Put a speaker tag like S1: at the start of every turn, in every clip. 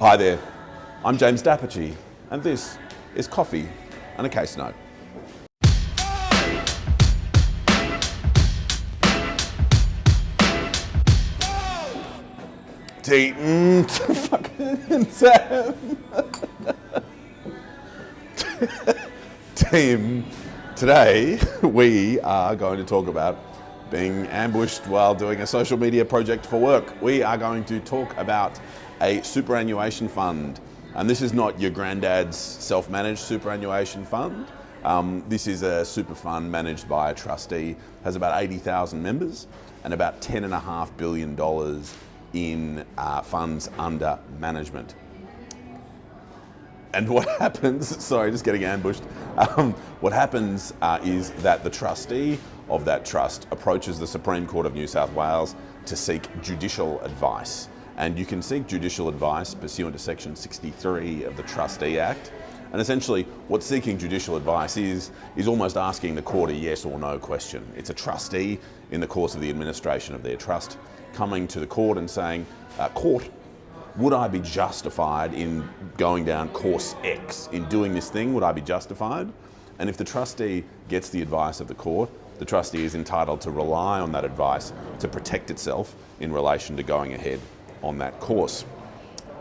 S1: Hi there, I'm James Dapperchi, and this is Coffee and a Case Note. Fucking Sam. Team, today we are going to talk about being ambushed while doing a social media project for work. We are going to talk about a superannuation fund, and this is not your granddad's self-managed superannuation fund. This is a super fund managed by a trustee, has about 80,000 members and about $10.5 billion in funds under management. And what happens, sorry, just getting ambushed. What happens is that the trustee of that trust approaches the Supreme Court of New South Wales to seek judicial advice. And you can seek judicial advice pursuant to Section 63 of the Trustee Act. And essentially, what seeking judicial advice is almost asking the court a yes or no question. It's a trustee in the course of the administration of their trust coming to the court and saying, court, would I be justified in going down course X? In doing this thing, would I be justified? And if the trustee gets the advice of the court, the trustee is entitled to rely on that advice to protect itself in relation to going ahead on that course.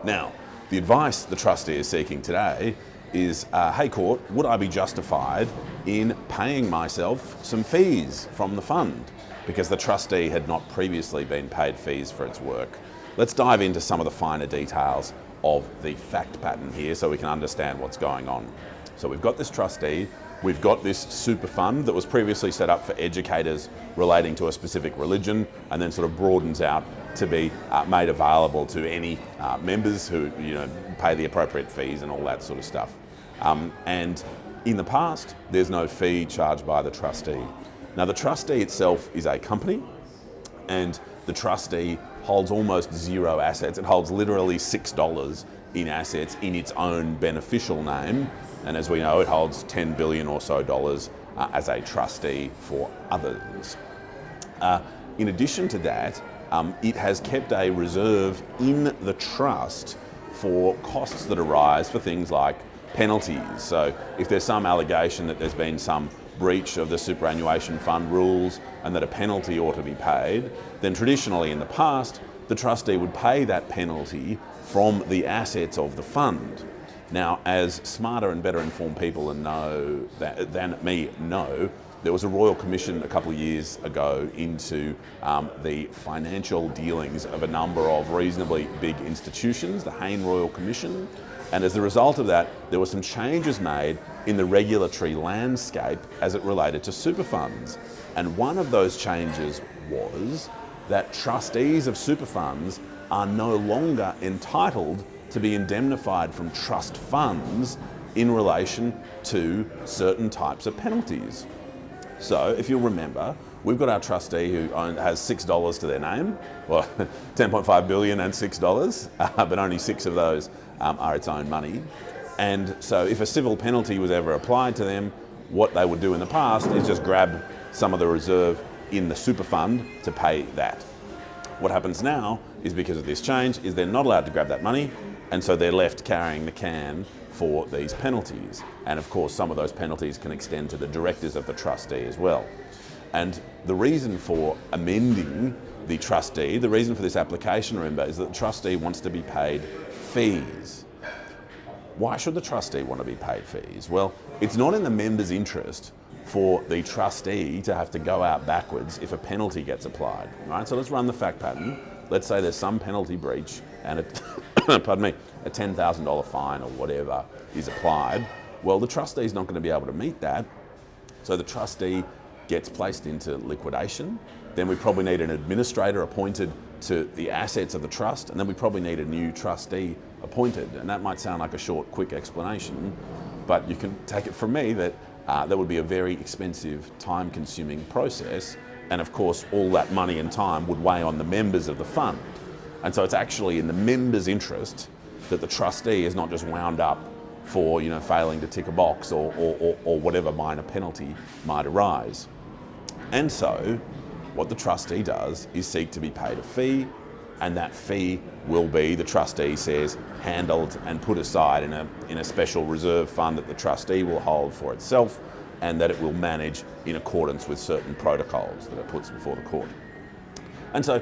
S1: Now, the advice the trustee is seeking today is, hey court, would I be justified in paying myself some fees from the fund? Because the trustee had not previously been paid fees for its work. Let's dive into some of the finer details of the fact pattern here so we can understand what's going on. So we've got this trustee, we've got this super fund that was previously set up for educators relating to a specific religion and then sort of broadens out to be made available to any members who pay the appropriate fees and all that sort of stuff. And in the past, there's no fee charged by the trustee. Now the trustee itself is a company, and the trustee holds almost zero assets. It holds literally $6 in assets in its own beneficial name. And as we know, it holds $10 billion or so as a trustee for others. In addition to that, it has kept a reserve in the trust for costs that arise for things like penalties. So if there's some allegation that there's been some breach of the superannuation fund rules and that a penalty ought to be paid, then traditionally in the past, the trustee would pay that penalty from the assets of the fund. Now, as smarter and better informed people than me know, there was a Royal Commission a couple of years ago into the financial dealings of a number of reasonably big institutions, the Hayne Royal Commission. And as a result of that, there were some changes made in the regulatory landscape as it related to super funds. And one of those changes was that trustees of super funds are no longer entitled to be indemnified from trust funds in relation to certain types of penalties. So if you'll remember, we've got our trustee who has $6 to their name, well, 10.5 billion and $6, but only 6 of those are its own money. And so if a civil penalty was ever applied to them, what they would do in the past is just grab some of the reserve in the super fund to pay that. What happens now is, because of this change, is they're not allowed to grab that money, and so they're left carrying the can for these penalties. And of course, some of those penalties can extend to the directors of the trustee as well. And the reason for amending the trustee, the reason for this application, remember, is that the trustee wants to be paid fees. Why should the trustee want to be paid fees? Well, it's not in the member's interest for the trustee to have to go out backwards if a penalty gets applied. Right? So let's run the fact pattern. Let's say there's some penalty breach and a $10,000 fine or whatever is applied. Well, the trustee is not going to be able to meet that. So the trustee gets placed into liquidation. Then we probably need an administrator appointed to the assets of the trust, and then we probably need a new trustee appointed. And that might sound like a short, quick explanation, but you can take it from me that that would be a very expensive, time-consuming process. And of course, all that money and time would weigh on the members of the fund. And so it's actually in the members' interest that the trustee is not just wound up for failing to tick a box or whatever minor penalty might arise. And so what the trustee does is seek to be paid a fee and that fee will be, the trustee says, handled and put aside in a special reserve fund that the trustee will hold for itself, and that it will manage in accordance with certain protocols that it puts before the court. And so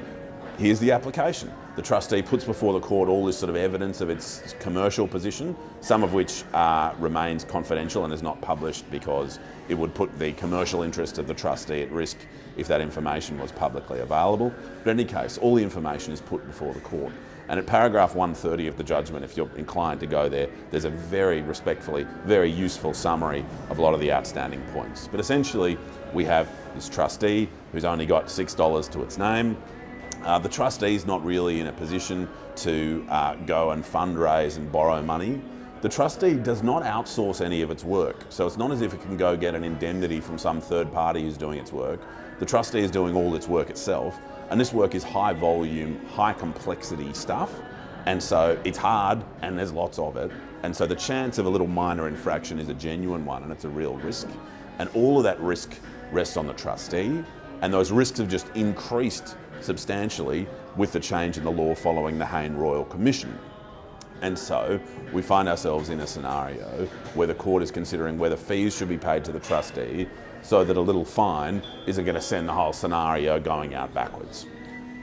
S1: here's the application. The trustee puts before the court all this sort of evidence of its commercial position, some of which remains confidential and is not published because it would put the commercial interest of the trustee at risk if that information was publicly available. But in any case, all the information is put before the court. And at paragraph 130 of the judgment, if you're inclined to go there, there's a very respectfully, very useful summary of a lot of the outstanding points. But essentially, we have this trustee who's only got $6 to its name. The trustee is not really in a position to go and fundraise and borrow money. The trustee does not outsource any of its work, so it's not as if it can go get an indemnity from some third party who's doing its work. The trustee is doing all its work itself, and this work is high volume, high complexity stuff, and so it's hard and there's lots of it, and so the chance of a little minor infraction is a genuine one, and it's a real risk, and all of that risk rests on the trustee, and those risks have just increased substantially with the change in the law following the Hayne Royal Commission. And so we find ourselves in a scenario where the court is considering whether fees should be paid to the trustee so that a little fine isn't going to send the whole scenario going out backwards.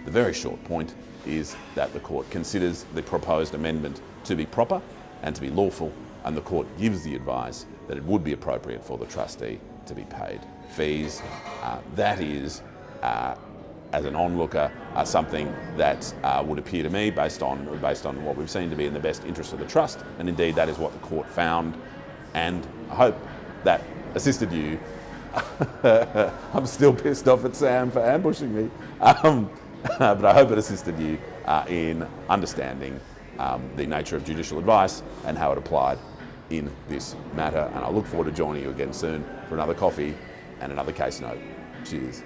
S1: The very short point is that the court considers the proposed amendment to be proper and to be lawful, and the court gives the advice that it would be appropriate for the trustee to be paid fees. That is, as an onlooker, something that would appear to me, based on what we've seen, to be in the best interest of the trust, and indeed that is what the court found, and I hope that assisted you. I'm still pissed off at Sam for ambushing me, but I hope it assisted you in understanding the nature of judicial advice and how it applied in this matter, and I look forward to joining you again soon for another coffee and another case note. Cheers.